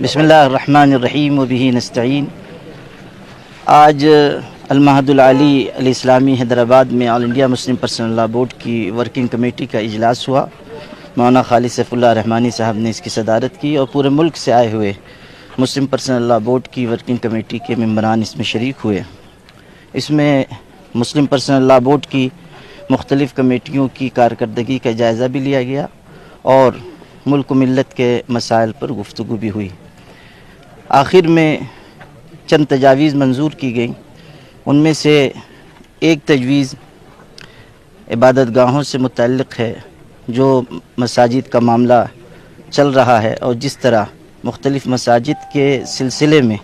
بسم اللہ الرحمن الرحیم وبہ نستعین۔ آج المعہد العالی الاسلامی حیدرآباد میں all India Muslim personal law board کی ورکنگ کمیٹی کا اجلاس ہوا۔ مولانا خالد سیف اللہ رحمانی صاحب نے اس کی صدارت کی اور پورے ملک سے آئے ہوئے مسلم پرسنل لاء بورڈ کی ورکنگ کمیٹی کے ممبران اس میں شریک ہوئے۔ اس میں مسلم پرسنل لاء بورڈ کی مختلف کمیٹیوں کی کارکردگی کا جائزہ بھی لیا گیا اور ملک و ملت کے مسائل پر گفتگو بھی ہوئی۔ آخر میں چند تجاویز منظور کی گئیں۔ ان میں سے ایک تجویز عبادت گاہوں سے متعلق ہے، جو مساجد کا معاملہ چل رہا ہے اور جس طرح مختلف مساجد کے سلسلے میں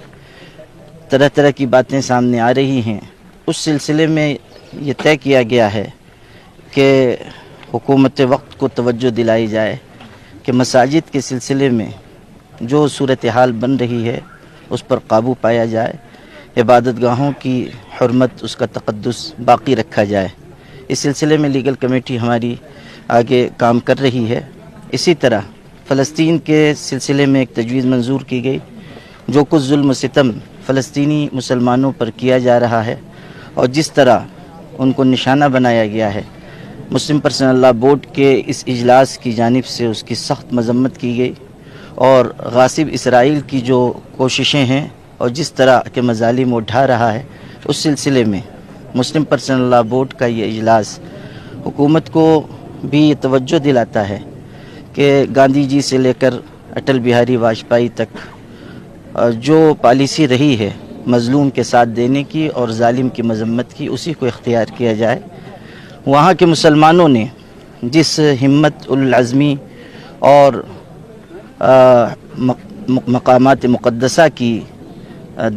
طرح طرح کی باتیں سامنے آ رہی ہیں، اس سلسلے میں یہ طے کیا گیا ہے کہ حکومت وقت کو توجہ دلائی جائے کہ مساجد کے سلسلے میں جو صورتحال بن رہی ہے اس پر قابو پایا جائے، عبادت گاہوں کی حرمت، اس کا تقدس باقی رکھا جائے۔ اس سلسلے میں لیگل کمیٹی ہماری آگے کام کر رہی ہے۔ اسی طرح فلسطین کے سلسلے میں ایک تجویز منظور کی گئی، جو کچھ ظلم و ستم فلسطینی مسلمانوں پر کیا جا رہا ہے اور جس طرح ان کو نشانہ بنایا گیا ہے، مسلم پرسنل لاء بورڈ کے اس اجلاس کی جانب سے اس کی سخت مذمت کی گئی اور غاصب اسرائیل کی جو کوششیں ہیں اور جس طرح کے مظالم وہ ڈھا رہا ہے، اس سلسلے میں مسلم پرسنل لاء بورڈ کا یہ اجلاس حکومت کو بھی یہ توجہ دلاتا ہے کہ گاندھی جی سے لے کر اٹل بہاری واجپئی تک جو پالیسی رہی ہے مظلوم کے ساتھ دینے کی اور ظالم کی مذمت کی، اسی کو اختیار کیا جائے۔ وہاں کے مسلمانوں نے جس ہمت العزمی اور مقامات مقدسہ کی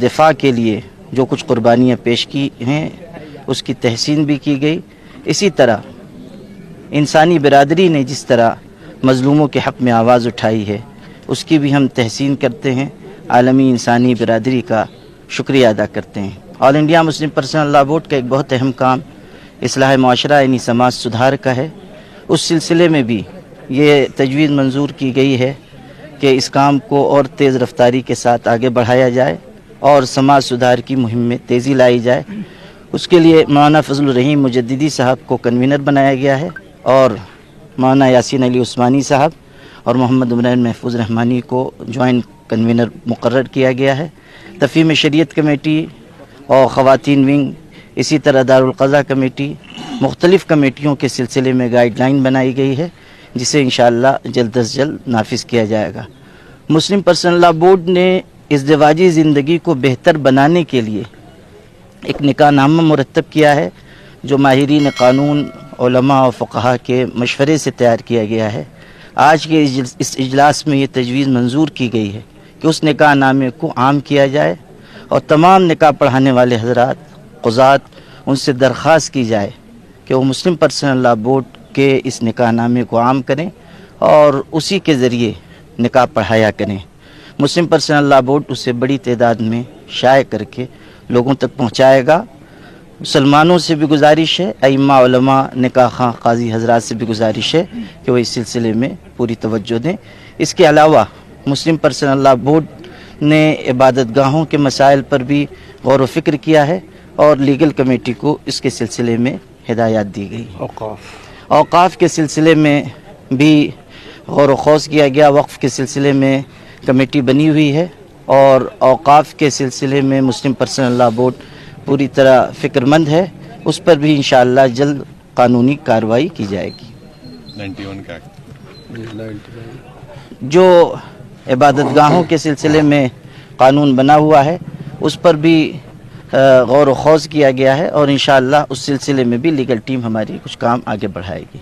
دفاع کے لیے جو کچھ قربانیاں پیش کی ہیں، اس کی تحسین بھی کی گئی۔ اسی طرح انسانی برادری نے جس طرح مظلوموں کے حق میں آواز اٹھائی ہے، اس کی بھی ہم تحسین کرتے ہیں، عالمی انسانی برادری کا شکریہ ادا کرتے ہیں۔ All India Muslim personal law board کا ایک بہت اہم کام اصلاح معاشرہ یعنی سماج سدھار کا ہے۔ اس سلسلے میں بھی یہ تجویز منظور کی گئی ہے کہ اس کام کو اور تیز رفتاری کے ساتھ آگے بڑھایا جائے اور سماج سدھار کی مہم میں تیزی لائی جائے۔ اس کے لیے مولانا فضل الرحیم مجددی صاحب کو کنوینر بنایا گیا ہے اور مولانا یاسین علی عثمانی صاحب اور محمد عمران محفوظ رحمانی کو جوائنٹ کنوینر مقرر کیا گیا ہے۔ تفہیم شریعت کمیٹی اور خواتین ونگ، اسی طرح دارالقضاء کمیٹی، مختلف کمیٹیوں کے سلسلے میں گائیڈ لائن بنائی گئی ہے، جسے انشاءاللہ جلد از جلد نافذ کیا جائے گا۔ مسلم پرسنل لاء بورڈ نے ازدواجی زندگی کو بہتر بنانے کے لیے ایک نکاح نامہ مرتب کیا ہے، جو ماہرین قانون، علماء اور فقہا کے مشورے سے تیار کیا گیا ہے۔ آج کے اس اجلاس میں یہ تجویز منظور کی گئی ہے کہ اس نکاح نامے کو عام کیا جائے اور تمام نکاح پڑھانے والے حضرات، قضات، ان سے درخواست کی جائے کہ وہ مسلم پرسنل لاء بورڈ کے اس نکاح نامے کو عام کریں اور اسی کے ذریعے نکاح پڑھایا کریں۔ مسلم پرسنل لاء بورڈ اسے بڑی تعداد میں شائع کر کے لوگوں تک پہنچائے گا۔ مسلمانوں سے بھی گزارش ہے، ائمہ، علماء، نکاح خواہ، قاضی حضرات سے بھی گزارش ہے کہ وہ اس سلسلے میں پوری توجہ دیں۔ اس کے علاوہ مسلم پرسنل لاء بورڈ نے عبادت گاہوں کے مسائل پر بھی غور و فکر کیا ہے اور لیگل کمیٹی کو اس کے سلسلے میں ہدایات دی گئی۔ اوقاف کے سلسلے میں بھی غور و خوض کیا گیا۔ وقف کے سلسلے میں کمیٹی بنی ہوئی ہے اور اوقاف کے سلسلے میں مسلم پرسنل لاء بورڈ پوری طرح فکر مند ہے، اس پر بھی انشاءاللہ جلد قانونی کارروائی کی جائے گی۔ 91 کا جو عبادت گاہوں کے سلسلے میں قانون بنا ہوا ہے، اس پر بھی غور و خوض کیا گیا ہے اور انشاءاللہ اس سلسلے میں بھی لیگل ٹیم ہماری کچھ کام آگے بڑھائے گی۔